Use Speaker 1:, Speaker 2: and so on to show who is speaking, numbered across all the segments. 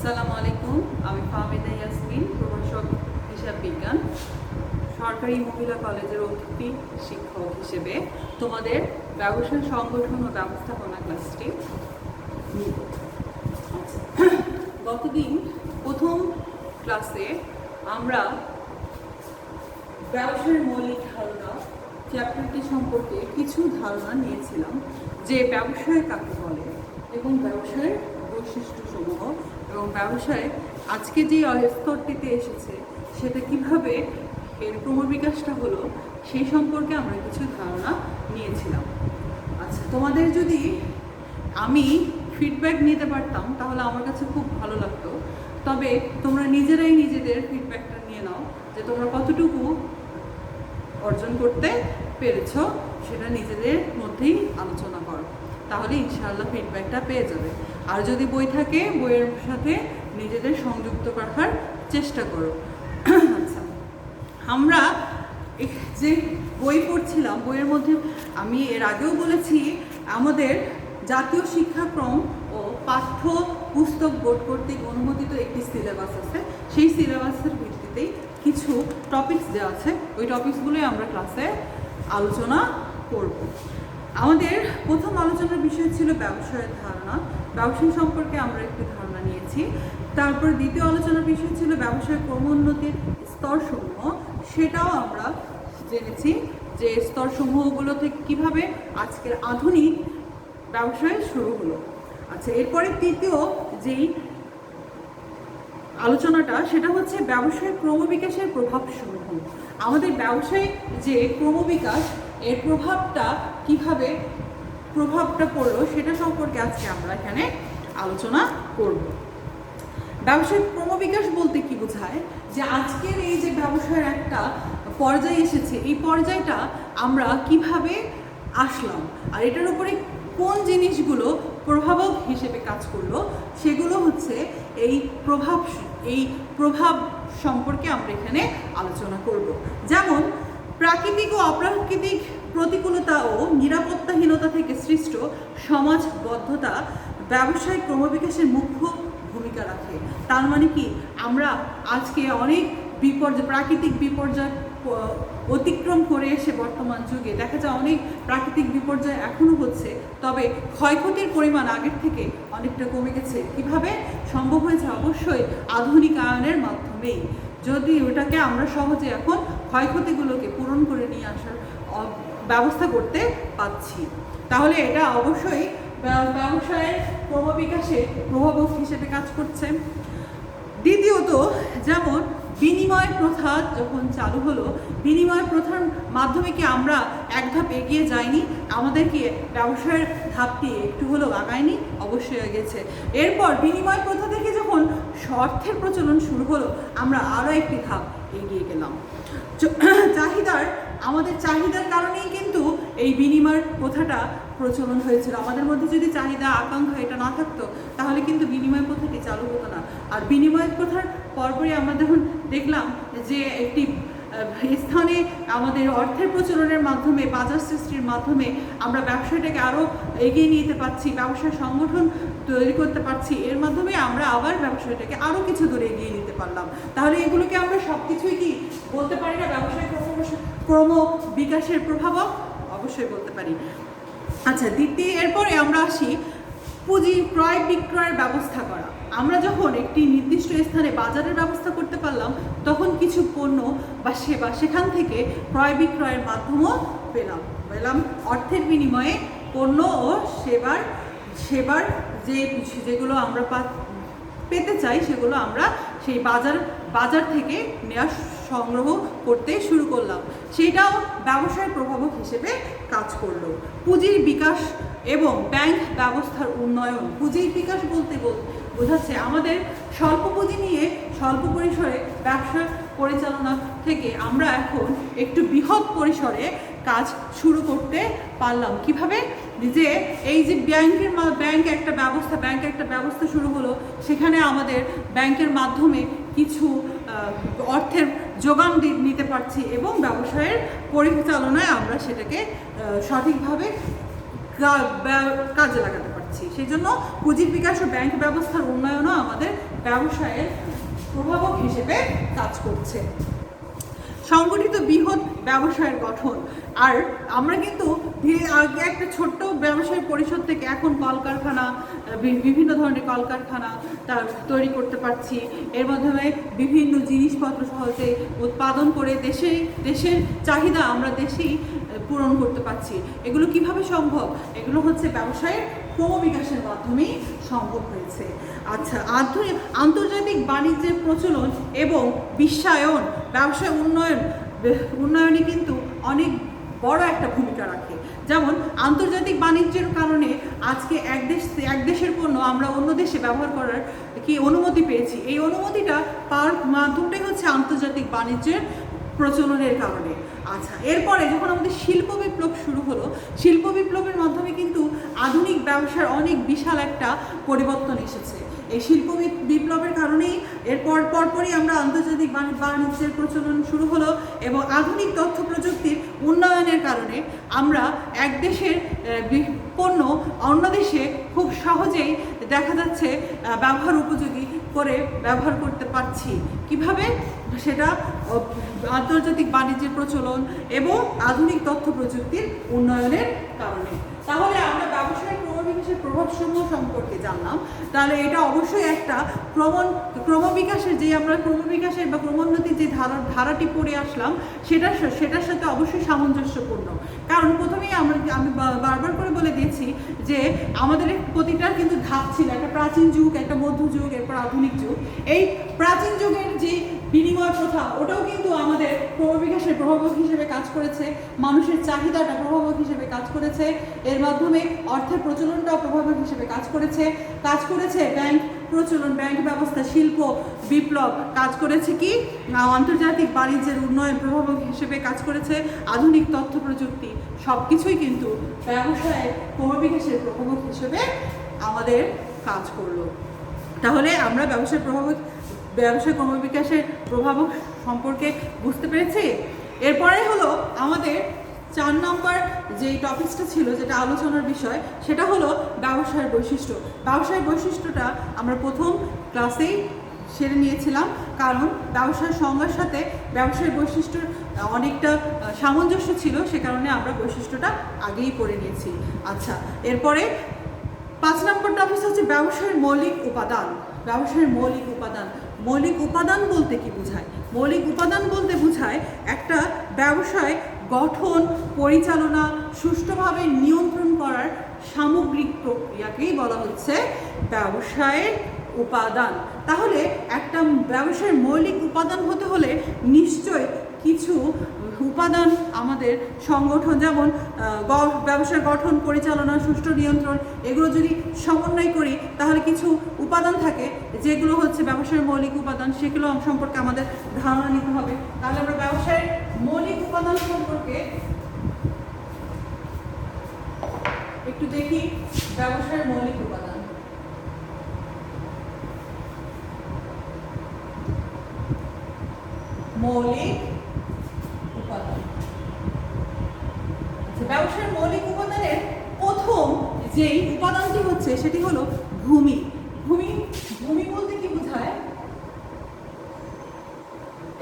Speaker 1: আসসালামু আলাইকুম। আমি ফাহমিদা ইয়াসমিন, প্রভাষক হিসাব বিজ্ঞান, সরকারি মহিলা কলেজের অতিথি শিক্ষক হিসেবে তোমাদের ব্যবসায় সংগঠন ও ব্যবস্থাপনা ক্লাসটি নিব। গতদিন প্রথম ক্লাসে আমরা ব্যবসায়ের মৌলিক ধারণা চ্যাপ্টারটি সম্পর্কে কিছু ধারণা নিয়েছিলাম, যে ব্যবসায় কাকে বলে এবং ব্যবসায়ের বৈশিষ্ট্যসমূহ এবং ব্যবসায় আজকে যে স্তরটিতে এসেছে সেটা কিভাবে এর ক্রমবিকাশটা হলো সেই সম্পর্কে আমরা কিছু ধারণা নিয়েছিলাম। আচ্ছা, তোমাদের যদি আমি ফিডব্যাক নিতে পারতাম তাহলে আমার কাছে খুব ভালো লাগতো। তবে তোমরা নিজেরাই নিজেদের ফিডব্যাকটা নিয়ে নাও, যে তোমরা কতটুকু অর্জন করতে পেরেছো সেটা নিজেদের মধ্যেই আলোচনা করো, তাহলে ইনশাআল্লাহ ফিডব্যাকটা পেয়ে যাবে। আর যদি বই থাকে বইয়ের সাথে নিজেদের সংযুক্ত রাখার চেষ্টা করো। আচ্ছা, আমরা যে বই পড়ছিলাম বইয়ের মধ্যে আমি এর আগেও বলেছি আমাদের জাতীয় শিক্ষাক্রম ও পাঠ্য পুস্তক বোর্ড কর্তৃক অনুমোদিত একটি সিলেবাস আছে। সেই সিলেবাসের ভিত্তিতেই কিছু টপিকস দেওয়া আছে, ওই টপিকসগুলোই আমরা ক্লাসে আলোচনা করব। আমাদের প্রথম আলোচনার বিষয় ছিল ব্যবসায়ের ধারণা। ব্যবসায় সম্পর্কে আমরা একটু ধারণা নিয়েছি। তারপর দ্বিতীয় আলোচনার বিষয় ছিল ব্যবসায় ক্রমোন্নতির স্তরসমূহ, সেটাও আমরা জেনেছি যে স্তরসমূহগুলো থেকে কীভাবে আজকের আধুনিক ব্যবসায় শুরু হলো। আচ্ছা, এরপরে তৃতীয় যেই আলোচনাটা সেটা হচ্ছে ব্যবসায়ের ক্রমবিকাশের প্রভাবসমূহ। আমাদের ব্যবসায় যে ক্রমবিকাশ এর প্রভাবটা পড়লো সেটা সম্পর্কে আজকে আমরা এখানে আলোচনা করব। ব্যবসায়িক ক্রমবিকাশ বলতে কি বোঝায়, যে আজকের এই যে ব্যবসায়ের একটা পর্যায়ে এসেছে, এই পর্যায়টা আমরা কিভাবে আসলাম আর এটার উপরে কোন জিনিসগুলো প্রভাবক হিসেবে কাজ করলো, সেগুলো হচ্ছে এই প্রভাব সম্পর্কে আমরা এখানে আলোচনা করব। যেমন প্রাকৃতিক ও অপ্রাকৃতিক প্রতিকূলতা ও নিরাপত্তাহীনতা থেকে সৃষ্ট সমাজবদ্ধতা ব্যবসায়িক ক্রমবিকাশের মুখ্য ভূমিকা রাখে। তার মানে কি, আমরা আজকে অনেক প্রাকৃতিক বিপর্যয় অতিক্রম করে এসে বর্তমান যুগে দেখা যায় অনেক প্রাকৃতিক বিপর্যয় এখনও হচ্ছে, তবে ক্ষয়ক্ষতির পরিমাণ আগের থেকে অনেকটা কমে গেছে। কিভাবে সম্ভব হয়েছে? অবশ্যই আধুনিকায়নের মাধ্যমেই। যদি ওটাকে আমরা সহজে এখন ক্ষয়ক্ষতিগুলোকে পূরণ করে নিয়ে আসার ব্যবস্থা করতে পারছি, তাহলে এটা অবশ্যই ব্যবসায়ের ক্রমবিকাশে প্রভাবক হিসেবে কাজ করছে। দ্বিতীয়ত, যেমন বিনিময় প্রথা যখন চালু হলো, বিনিময় প্রথার মাধ্যমে কি আমরা এক ধাপ এগিয়ে যাইনি? আমাদেরকে ব্যবসায়ের ধাপটি একটু হলেও আগায়নি? অবশ্যই এগিয়েছে। এরপর বিনিময় প্রথা থেকে যখন অর্থের প্রচলন শুরু হলো, আমরা আরও একটি ধাপ এগিয়ে গেলাম। আমাদের চাহিদার কারণেই কিন্তু এই বিনিময় প্রথাটা প্রচলন হয়েছিল। আমাদের মধ্যে যদি চাহিদা আকাঙ্ক্ষা এটা না থাকতো তাহলে কিন্তু বিনিময় প্রথাটি চালু হতো না। আর বিনিময় প্রথার পরপরই আমরা দেখলাম যে একটি স্থানে আমাদের অর্থের প্রচলনের মাধ্যমে, বাজার সৃষ্টির মাধ্যমে আমরা ব্যবসাটাকে আরও এগিয়ে নিতে পারছি, ব্যবসার সংগঠন তৈরি করতে পারছি। এর মাধ্যমে আমরা আবার ব্যবসাটাকে আরও কিছু দূরে এগিয়ে নিতে পারলাম। তাহলে এগুলোকে আমরা সব কিছুই কি বলতে পারি না ব্যবসায় ক্রম বিকাশের প্রভাবক? অবশ্যই বলতে পারি। আচ্ছা, এরপরে আমরা আসি পুঁজি ক্রয় বিক্রয়ের ব্যবস্থা করা। আমরা যখন একটি নির্দিষ্ট স্থানে বাজারের ব্যবস্থা করতে পারলাম, তখন কিছু পণ্য বা সেবা সেখান থেকে ক্রয় বিক্রয়ের মাধ্যমও পেলাম। অর্থের বিনিময়ে পণ্য ও সেবার যেগুলো আমরা পেতে চাই সেগুলো আমরা সেই বাজার থেকে সংগ্রহ করতে শুরু করলাম। সেটাও ব্যবসায়ের প্রভাবক হিসেবে কাজ করলো। পুঁজির বিকাশ এবং ব্যাংক ব্যবস্থার উন্নয়ন। পুঁজির বিকাশ বলতে বোঝাচ্ছে আমাদের স্বল্প পুঁজি নিয়ে স্বল্প পরিসরে ব্যবসা পরিচালনা থেকে আমরা এখন একটু বৃহৎ পরিসরে কাজ শুরু করতে পারলাম। কিভাবে? যে এই যে ব্যাংক একটা ব্যবস্থা শুরু হলো, সেখানে আমাদের ব্যাংকের মাধ্যমে কিছু অর্থের যোগান নিতে পারছি এবং ব্যবসায়ের পরিচালনায় আমরা সেটাকে সঠিকভাবে কাজে লাগাতে পারছি। পারছি। সেই জন্য পুঁজির বিকাশ ও ব্যাংক ব্যবস্থার উন্নয়নও আমাদের ব্যবসায়ের প্রভাবক হিসেবে কাজ করছে। সংগঠিত বৃহৎ ব্যবসায়ের গঠন। আর আমরা কিন্তু আগে একটা ছোট্ট ব্যবসায়ী পরিষদ থেকে এখন কলকারখানা, বিভিন্ন ধরনের কলকারখানা তৈরি করতে পারছি। এর মাধ্যমে বিভিন্ন জিনিসপত্র সহজে উৎপাদন করে দেশের চাহিদা আমরা দেশেই পূরণ করতে পারছি। এগুলো কিভাবে সম্ভব? এগুলো হচ্ছে ব্যবসায়ের ক্রমবিকাশের মাধ্যমেই সম্ভব হয়েছে। আচ্ছা, আন্তর্জাতিক বাণিজ্যের প্রচলন এবং বিশ্বায়ন ব্যবসায় উন্নয়নে কিন্তু অনেক বড় একটা ভূমিকা রাখে। যেমন আন্তর্জাতিক বাণিজ্যের কারণে আজকে এক দেশের পণ্য আমরা অন্য দেশে ব্যবহার করার অনুমতি পেয়েছি। এই অনুমতিটা পাওয়ার মাধ্যমটাই হচ্ছে আন্তর্জাতিক বাণিজ্যের প্রচলনের কারণে। আচ্ছা, এরপরে যখন আমাদের শিল্প বিপ্লব শুরু হলো, শিল্প বিপ্লবের মাধ্যমে কিন্তু আধুনিক ব্যবসার অনেক বিশাল একটা পরিবর্তন এসেছে। এই শিল্প বিপ্লবের কারণেই পরপরই আমরা আন্তর্জাতিক বাণিজ্যের প্রচলন শুরু হলো এবং আধুনিক তথ্য প্রযুক্তির উন্নয়নের কারণে আমরা এক দেশের পণ্য অন্য দেশে খুব সহজেই দেখা যাচ্ছে ব্যবহার উপযোগী করে ব্যবহার করতে পারছি। কিভাবে? সেটা আন্তর্জাতিক বাণিজ্যের প্রচলন এবং আধুনিক তথ্য প্রযুক্তির উন্নয়নের কারণে। তাহলে আমরা ব্যবসায়িক ক্রমবিকাশের প্রভাবসমূহ সম্পর্কে জানলাম। তাহলে এটা অবশ্যই একটা ক্রমবিকাশের আমরা ক্রমবিকাশের বা ক্রমোন্নতির যে ধারাটি পড়ে আসলাম সেটার সাথে অবশ্যই সামঞ্জস্যপূর্ণ। কারণ প্রথমেই আমি বারবার করে বলে দিয়েছি যে আমাদের প্রতিটার কিন্তু ধাপ ছিল, একটা প্রাচীন যুগ, একটা মধ্যযুগ, এরপর আধুনিক যুগ। এই প্রাচীন যুগের যে বিনিময় প্রথা, ওটাও কিন্তু আমাদের ক্রমবিকাশের প্রভাবক হিসেবে কাজ করেছে। মানুষের চাহিদাটা প্রভাবক হিসেবে কাজ করেছে। এর মাধ্যমে অর্থের প্রচলনটাও প্রভাবক হিসেবে কাজ করেছে ব্যাংক প্রচলন, ব্যাংক ব্যবস্থা, শিল্প বিপ্লব কাজ করেছে কি আন্তর্জাতিক বাণিজ্যের উন্নয়ন প্রভাবক হিসেবে কাজ করেছে। আধুনিক তথ্য প্রযুক্তি সব কিছুই কিন্তু ব্যবসায়ের ক্রমবিকাশের প্রভাবক হিসেবে আমাদের কাজ করলো। তাহলে আমরা ব্যবসায় ক্রমবিকাশের প্রভাবক সম্পর্কে বুঝতে পেরেছি। এরপরে হলো আমাদের 4 নম্বর যে টপিকসটা ছিল, যেটা আলোচনার বিষয়, সেটা হলো ব্যবসায়ের বৈশিষ্ট্য। ব্যবসায়ের বৈশিষ্ট্যটা আমরা প্রথম ক্লাসেই সেরে নিয়েছিলাম, কারণ ব্যবসায়ের সংজ্ঞার সাথে ব্যবসায়ের বৈশিষ্ট্যর অনেকটা সামঞ্জস্য ছিল, সে কারণে আমরা বৈশিষ্ট্যটা আগেই পড়ে নিয়েছি। আচ্ছা, এরপরে 5 নম্বর টপিক হচ্ছে ব্যবসায়ের মৌলিক উপাদান। ব্যবসায়ের মৌলিক উপাদান। মৌলিক উপাদান বলতে কি বোঝায়? মৌলিক উপাদান বলতে বোঝায় একটা ব্যবসায় গঠন, পরিচালনা, সুষ্ঠুভাবে নিয়ন্ত্রণ করার সামগ্রিক প্রক্রিয়াকেই বলা হচ্ছে ব্যবসায়ের উপাদান। তাহলে একটা ব্যবসায়ের মৌলিক উপাদান হতে হলে নিশ্চয় কিছু উপাদান আমাদের সংগঠন, যেমন ব্যবসার গঠন, পরিচালনা, সুষ্ঠু নিয়ন্ত্রণ, এগুলো যদি সমন্বয় করি তাহলে কিছু উপাদান থাকে যেগুলো হচ্ছে ব্যবসায়ের মৌলিক উপাদান, সেগুলো সম্পর্কে আমাদের ধারণা নিতে হবে। তাহলে আমরা ব্যবসায়ের মৌলিক উপাদান সম্পর্কে একটু দেখি। ব্যবসায়ের মৌলিক উপাদান, মৌলিক উপাদান। ব্যবসায়ের মৌলিক উপাদানের প্রথম যেই উপাদানটি হচ্ছে সেটি হলো ভূমি। ভূমি বলতে কি বোঝায়?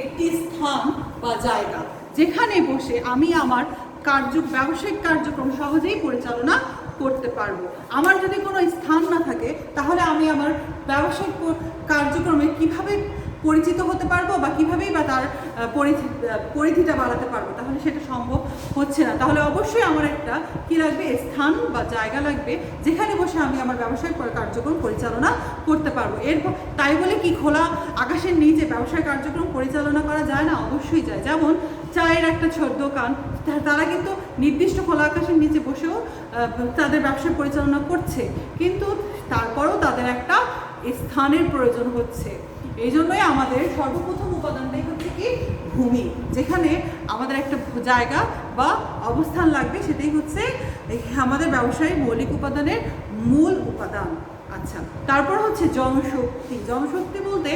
Speaker 1: একটি স্থান বা জায়গা যেখানে বসে আমি আমার ব্যবসায়িক কার্যক্রম সহজেই পরিচালনা করতে পারবো। আমার যদি কোনো স্থান না থাকে তাহলে আমি আমার ব্যবসায়িক কার্যক্রমে কিভাবে পরিচিত হতে পারবো বা কিভাবেই বা তার পরিধিটা বাড়াতে পারবো, তাহলে সেটা সম্ভব হচ্ছে না। তাহলে অবশ্যই আমার একটা কি লাগবে? স্থান বা জায়গা লাগবে যেখানে বসে আমি আমার ব্যবসায়িক কার্যক্রম পরিচালনা করতে পারবো। তাই বলে কি খোলা আকাশের নিচে ব্যবসায়িক কার্যক্রম পরিচালনা করা যায় না? অবশ্যই যায়। যেমন চায়ের একটা ছোট দোকান, তারা কিন্তু নির্দিষ্ট খোলা আকাশের নিচে বসেও তাদের ব্যবসা পরিচালনা করছে, কিন্তু তারপরেও তাদের একটা স্থানের প্রয়োজন হচ্ছে। এই জন্যই আমাদের সর্বপ্রথম উপাদানটাই হচ্ছে কি? ভূমি, যেখানে আমাদের একটা জায়গা বা অবস্থান লাগবে, সেটাই হচ্ছে আমাদের ব্যবসায়িক মৌলিক উপাদানের মূল উপাদান। আচ্ছা, তারপর হচ্ছে জনশক্তি। জনশক্তি বলতে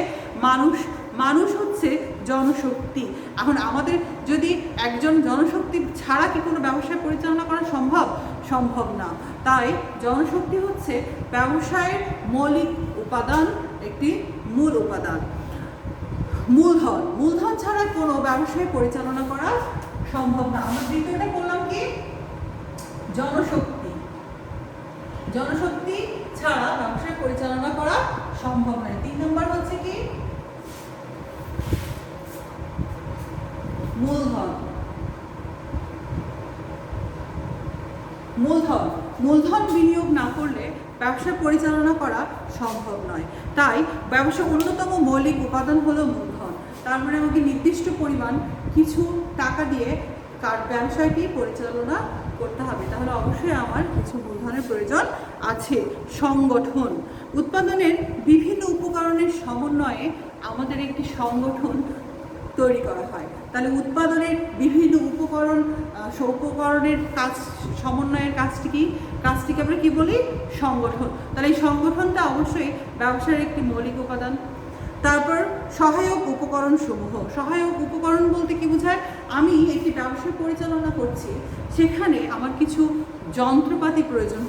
Speaker 1: মানুষ হচ্ছে জনশক্তি। এখন আমাদের যদি একজন জনশক্তি ছাড়া কি কোনো ব্যবসা পরিচালনা করা সম্ভব? সম্ভব না। তাই জনশক্তি হচ্ছে ব্যবসায়ের মৌলিক উপাদান, একটি মূল উপাদান। মূলধন, মূলধন ছাড়া কোনো ব্যবসায় পরিচালনা করা সম্ভব না। আমরা দ্বিতীয়টা বললাম কি, জনশক্তি। জনশক্তি ছাড়া ব্যবসায় পরিচালনা করা সম্ভব নয়। 3 নম্বর হচ্ছে কি, মূলধন। মূলধন, মূলধন বিনিয়োগ না করলে ব্যবসা পরিচালনা করা সম্ভব নয়। তাই ব্যবসার অন্যতম মৌলিক উপাদান হলো মূলধন। তার মানে আমাকে নির্দিষ্ট পরিমাণ কিছু টাকা দিয়ে ব্যবসায়টি পরিচালনা করতে হবে, তাহলে অবশ্যই আমার কিছু মূলধনের প্রয়োজন আছে। সংগঠন, উৎপাদনের বিভিন্ন উপকরণের সমন্বয়ে আমাদের একটি সংগঠন তৈরি করা হয়। তাহলে উৎপাদনের বিভিন্ন উপকরণের কাজ, সমন্বয়ের কাজটিকে আমরা কি বলি, সংগঠন। তাহলে এই সংগঠনটা অবশ্যই ব্যবসার একটি মৌলিক উপাদান। তারপর সহায়ক উপকরণ সমূহ। সহায়ক উপকরণ বলতে কি বোঝায়, আমি একটি ব্যবসা পরিচালনা করছি, সেখানে আমার কিছু যন্ত্রপাতি প্রয়োজন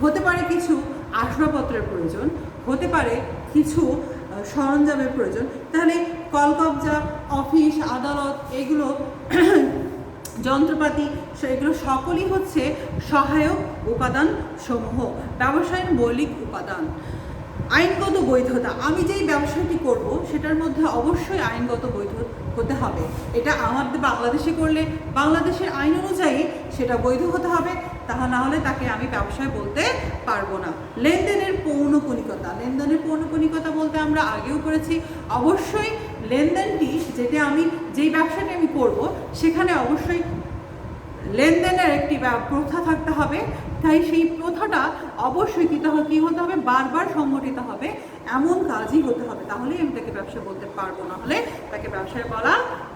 Speaker 1: হতে পারে কিছু আসবাবপত্রের প্রয়োজন, হতে পারে কিছু সরঞ্জামের প্রয়োজন। তাহলে কলকবজা, অফিস, আদালত, এগুলো যন্ত্রপাতি, সেগুলো সকলই হচ্ছে সহায়ক উপাদান সমূহ, ব্যবসায়ের মৌলিক উপাদান। আইনগত বৈধতা, আমি যেই ব্যবসাটি করব সেটার মধ্যে অবশ্যই আইনগত বৈধ হতে হবে। এটা আমাদের বাংলাদেশে করলে বাংলাদেশের আইন অনুযায়ী সেটা বৈধ হতে হবে, তাহা না হলে তাকে আমি ব্যবসায় বলতে পারবো না। লেনদেনের পৌনঃপুনিকতা, লেনদেনের পৌনঃপুনিকতা বলতে আমরা আগেও করেছি, অবশ্যই লেনদেনটি যেই ব্যবসাটি আমি করব সেখানে অবশ্যই লেনদেনের একটি প্রথা থাকতে হবে। তাই সেই প্রথাটা অবশ্যই কি হতে হবে, বারবার সংগঠিত হবে, এমন কাজই হতে হবে, তাহলেই আমি তাকে ব্যবসা বলতে পারবো, না হলে তাকে ব্যবসায় বলা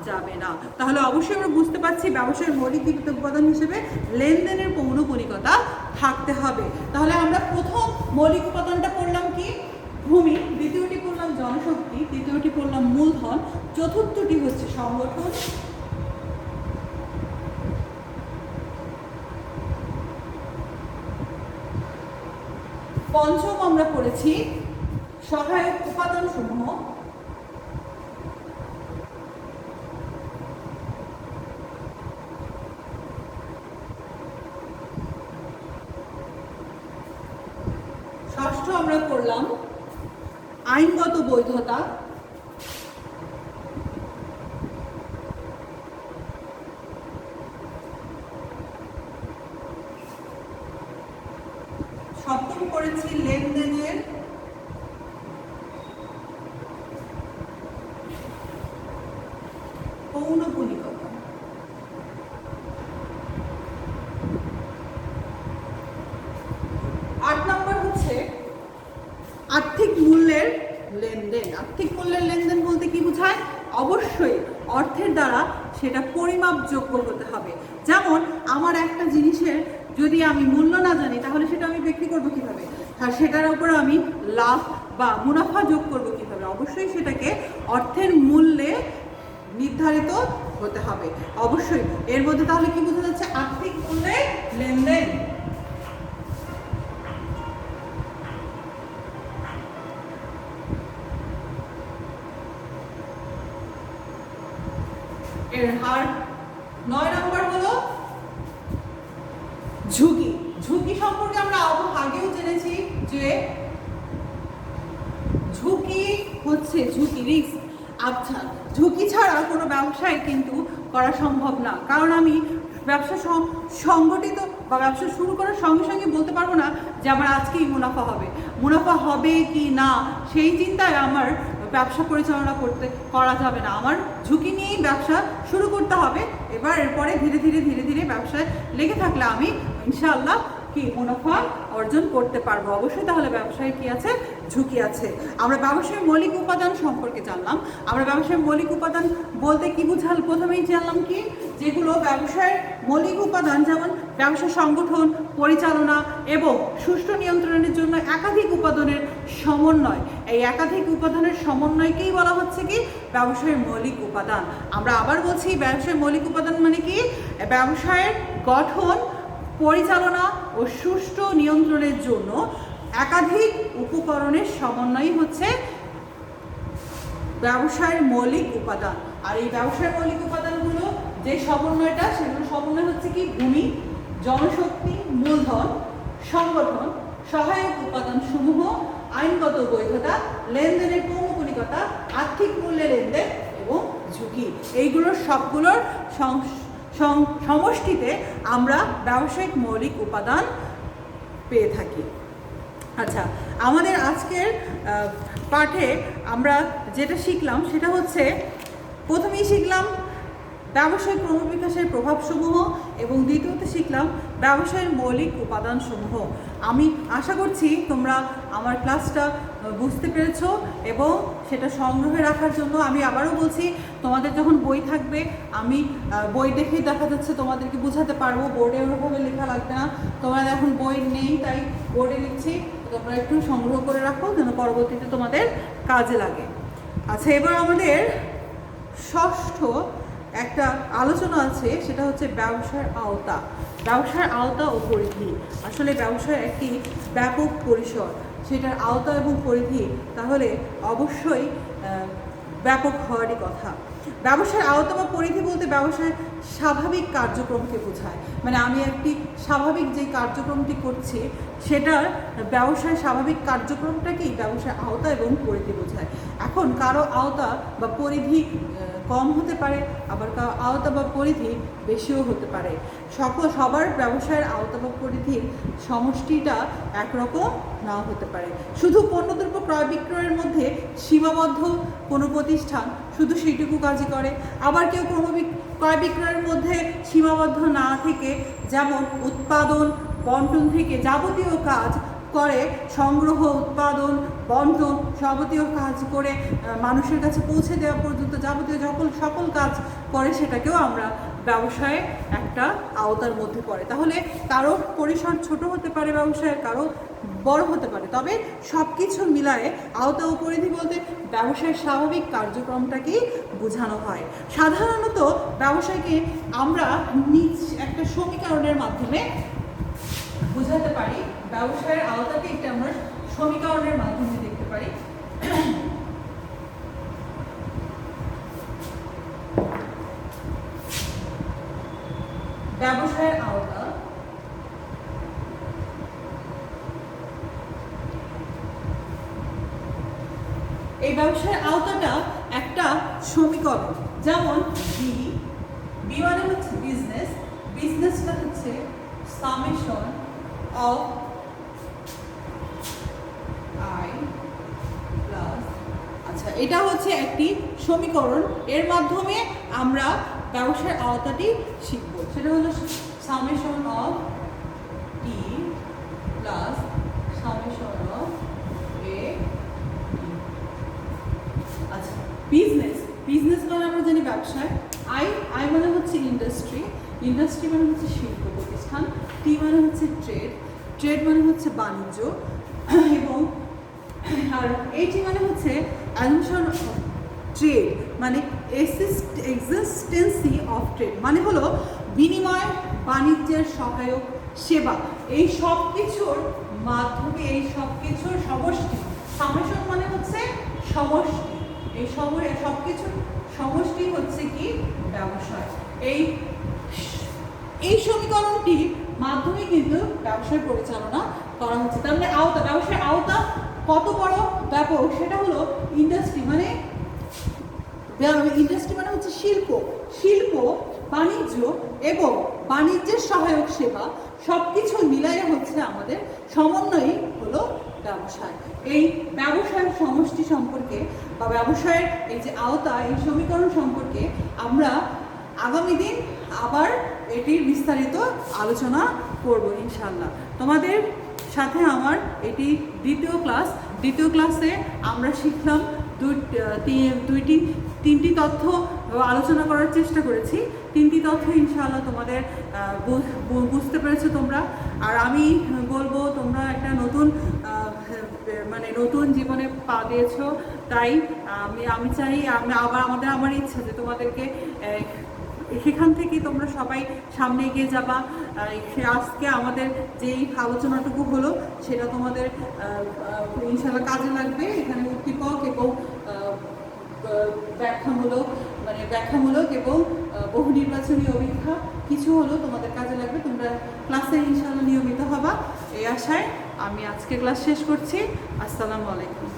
Speaker 1: যাবে না। তাহলে অবশ্যই আমরা বুঝতে পারছি ব্যবসায়ের মৌলিক উপাদান হিসেবে লেনদেনের পৌনঃপুনিকতা থাকতে হবে। তাহলে আমরা প্রথম মৌলিক উপাদানটা পড়লাম কি, ভূমি, দ্বিতীয়টি পড়লাম জনশক্তি, তৃতীয়টি পড়লাম মূলধন, চতুর্থটি হচ্ছে সংগঠন, পঞ্চম আমরা পড়েছি সহায়ক উপাদান সমূহ, ষষ্ঠ আমরা করলাম আইনগত বৈধতা, সপ্তম করেছি লেনদেনের পৌনঃপুনিকতা, আট নম্বর হচ্ছে আর্থিক মূল্যের লেনদেন। আর্থিক মূল্যের লেনদেন বলতে কি বোঝায়, অবশ্যই অর্থের দ্বারা সেটা পরিমাপযোগ্য হতে হবে। যেমন আমার একটা জিনিসের যদি আমি মূল্য না জানি তাহলে সেটা আমি বিক্রি করবো কিভাবে, আর সেটার উপর আমি লাভ বা মুনাফা যোগ করবো কিভাবে, অবশ্যই সেটাকে অর্থের মূল্যে নির্ধারিত হতে হবে। অবশ্যই এর মধ্যে তাহলে কি বোঝা যাচ্ছে, আর্থিক মূল্যের লেনদেন। এর হার 9 নম্বর হলো ঝুঁকি। ঝুঁকি সম্পর্কে আমরা আগেও জেনেছি যে ঝুঁকি হচ্ছে রিস্ক। আচ্ছা, ঝুঁকি ছাড়া কোনো ব্যবসায় কিন্তু করা সম্ভব না, কারণ আমি ব্যবসা সংগঠিত বা ব্যবসা শুরু করার সঙ্গে সঙ্গে বলতে পারবো না যে আমার আজকেই মুনাফা হবে কি না, সেই চিন্তায় আমার ব্যবসা পরিচালনা করা যাবে না। আমার ঝুঁকি নিয়েই ব্যবসা শুরু করতে হবে। এরপরে ধীরে ধীরে ব্যবসায় লেগে থাকলে আমি ইনশাআল্লাহ কি মুনাফা অর্জন করতে পারবো। অবশ্যই তাহলে ব্যবসায় কি আছে, ঝুঁকি আছে। আমরা ব্যবসায়ের মৌলিক উপাদান সম্পর্কে জানলাম। আমরা ব্যবসায়ের মৌলিক উপাদান বলতে কি বুঝাল, প্রথমেই জানলাম কি, যেগুলো ব্যবসায়ের মৌলিক উপাদান, যেমন ব্যবসা সংগঠন, পরিচালনা এবং সুষ্ঠু নিয়ন্ত্রণের জন্য একাধিক উপাদানের সমন্বয়। এই একাধিক উপাদানের সমন্বয়কেই বলা হচ্ছে কি ব্যবসায়ের মৌলিক উপাদান। আমরা আবার বলছি ব্যবসায়ের মৌলিক উপাদান মানে কি, ব্যবসায়ের গঠন, পরিচালনা ও সুষ্ঠু নিয়ন্ত্রণের জন্য একাধিক উপকরণের সমন্বয় হচ্ছে ব্যবসায়ের মৌলিক উপাদান। আর এই ব্যবসায়ের মৌলিক উপাদানগুলো যে সমন্বয়টা, সেগুলো সমন্বয় হচ্ছে কি ভূমি, জনশক্তি, মূলধন, সংগঠন, সহায়ক উপাদান সমূহ, আইনগত বৈধতা, লেনদেনের ক্রমকণিকতা, আর্থিক মূল্যে লেনদেন এবং ঝুঁকি। এইগুলোর সবগুলোর সমষ্টিতে আমরা ব্যবসায়িক মৌলিক উপাদান পেয়ে থাকি। আচ্ছা, আমাদের আজকের পাঠে আমরা যেটা শিখলাম সেটা হচ্ছে, প্রথমেই শিখলাম ব্যবসায়িক ক্রমবিকাশের প্রভাবসমূহ এবং দ্বিতীয়তে শিখলাম ব্যবসায়ের মৌলিক উপাদানসমূহ। আমি আশা করছি তোমরা আমার ক্লাসটা বুঝতে পেরেছ এবং সেটা সংগ্রহে রাখার জন্য আমি আবারও বলছি, তোমাদের যখন বই থাকবে আমি বই দেখেই দেখা যাচ্ছে তোমাদেরকে বোঝাতে পারবো, বোর্ডে ওরকমভাবে লেখা লাগবে না। তোমার এখন বই নেই তাই বোর্ডে লিখছি, তোমরা একটু সংগ্রহ করে রাখো যেন পরবর্তীতে তোমাদের কাজে লাগে। আচ্ছা, এবার আমাদের ষষ্ঠ একটা আলোচনা আছে, সেটা হচ্ছে ব্যবসার আওতা। ব্যবসার আওতা ও পরিধি। আসলে ব্যবসার একটি ব্যাপক পরিসর, সেটার আওতা এবং পরিধি তাহলে অবশ্যই ব্যাপক হওয়ারই কথা। ব্যবসার আওতা বা পরিধি বলতে ব্যবসায় স্বাভাবিক কার্যক্রমকে বোঝায়। মানে আমি একটি স্বাভাবিক যে কার্যক্রমটি করছি সেটার ব্যবসায় স্বাভাবিক কার্যক্রমটাকেই ব্যবসার আওতা এবং পরিধি বোঝায়। এখন কারো আওতা বা পরিধি কম হতে পারে, আবার কারো আওতা বা পরিধি বেশিও হতে পারে। সবার ব্যবসায়ের আওতা বা পরিধির সমষ্টিটা একরকম নাও হতে পারে। শুধু পণ্যদ্রব্য ক্রয় বিক্রয়ের মধ্যে সীমাবদ্ধ কোনো প্রতিষ্ঠান শুধু সেইটুকু কাজই করে, আবার কেউ ক্রয় বিক্রয়ের মধ্যে সীমাবদ্ধ না থেকে যেমন উৎপাদন বন্টন থেকে যাবতীয় কাজ করে, সংগ্রহ, উৎপাদন, বন্টন যাবতীয় কাজ করে মানুষের কাছে পৌঁছে দেওয়া পর্যন্ত যাবতীয় সকল কাজ করে, সেটাকেও আমরা ব্যবসায় একটা আওতার মধ্যে পড়ে। তাহলে কারো পরিসর ছোট হতে পারে ব্যবসায়ের, কারো বড় হতে পারে, তবে সব কিছু মিলায়ে আওতা ও পরিধি বলতে ব্যবসায়ের স্বাভাবিক কার্যক্রমটাকেই বোঝানো হয়। সাধারণত ব্যবসায়কে আমরা একটা সমীকরণের মাধ্যমে বোঝাতে পারি। ব্যবসায়ের আওতাকে একটা আমরা সমীকরণের মাধ্যমে দেখতে পারি। ব্যবসায়ের আওতা এই ব্যবসায়ের আওতাটা একটা সমীকরণ, যেমন বি মানে হচ্ছে বিজনেস, বিজনেসটা হচ্ছে সামেশন অফ আই প্লাস, আচ্ছা এটা হচ্ছে একটি সমীকরণ, এর মাধ্যমে আমরা ব্যবসার আওতাটি শিখব। সেটা হলো summation of T plus summation of A. আচ্ছা, বিজনেস মানে আমরা জানি ব্যবসায়, আই মানে হচ্ছে ইন্ডাস্ট্রি, ইন্ডাস্ট্রি মানে হচ্ছে শিল্প প্রতিষ্ঠান, টি মানে হচ্ছে ট্রেড মানে হচ্ছে বাণিজ্য, এবং আর এটি মানে হচ্ছে অ্যাজম্পশন অফ ট্রেড, মানে এক্সিস্টেন্সি অফ ট্রেড মানে হলো বিনিময় বাণিজ্যের সহায়ক সেবা। এই সব কিছুর মাধ্যমে, এই সব কিছুর সমষ্টি, সামেশন মানে হচ্ছে সমষ্টি, এই সব কিছুর সমষ্টি হচ্ছে কি ব্যবসায়। এই সমীকরণটির মাধ্যমে কিন্তু ব্যবসায় পরিচালনা করা হচ্ছে। তার মানে আওতা, ব্যবসার আওতা কত বড় ব্যাপক, সেটা হলো ইন্ডাস্ট্রি মানে হচ্ছে শিল্প, বাণিজ্য এবং বাণিজ্যের সহায়ক সেবা, সব কিছু মিলাই হচ্ছে আমাদের সমন্বয়ই হলো ব্যবসায়। এই ব্যবসায়ের সমষ্টি সম্পর্কে বা ব্যবসায়ের এই যে আওতা, এই সমীকরণ সম্পর্কে আমরা আগামী দিন আবার এটির বিস্তারিত আলোচনা করব ইনশাল্লাহ। তোমাদের সাথে আমার এটি দ্বিতীয় ক্লাসে আমরা শিখলাম তিনটি তথ্য আলোচনা করার চেষ্টা করেছি। তিনটি তথ্য ইনশাআল্লাহ তোমাদের বুঝতে পেরেছো তোমরা। আর আমি বলবো তোমরা একটা নতুন জীবনে পা দিয়েছো, তাই আমি চাই আমার ইচ্ছা যে তোমাদেরকে সেখান থেকে তোমরা সবাই সামনে এগিয়ে যাবা। আজকে আমাদের যেই আলোচনাটুকু হলো সেটা তোমাদের ইনশাল্লাহ কাজে লাগবে। এখানে উদ্দীপক এবং ব্যাখ্যামূলক এবং বহু নির্বাচনী অভিজ্ঞতা কিছু হলো তোমাদের কাজে লাগবে। তোমরা ক্লাসে ইনশাল্লাহ নিয়মিত হবা, এই আশায় আমি আজকে ক্লাস শেষ করছি। আসসালামু আলাইকুম।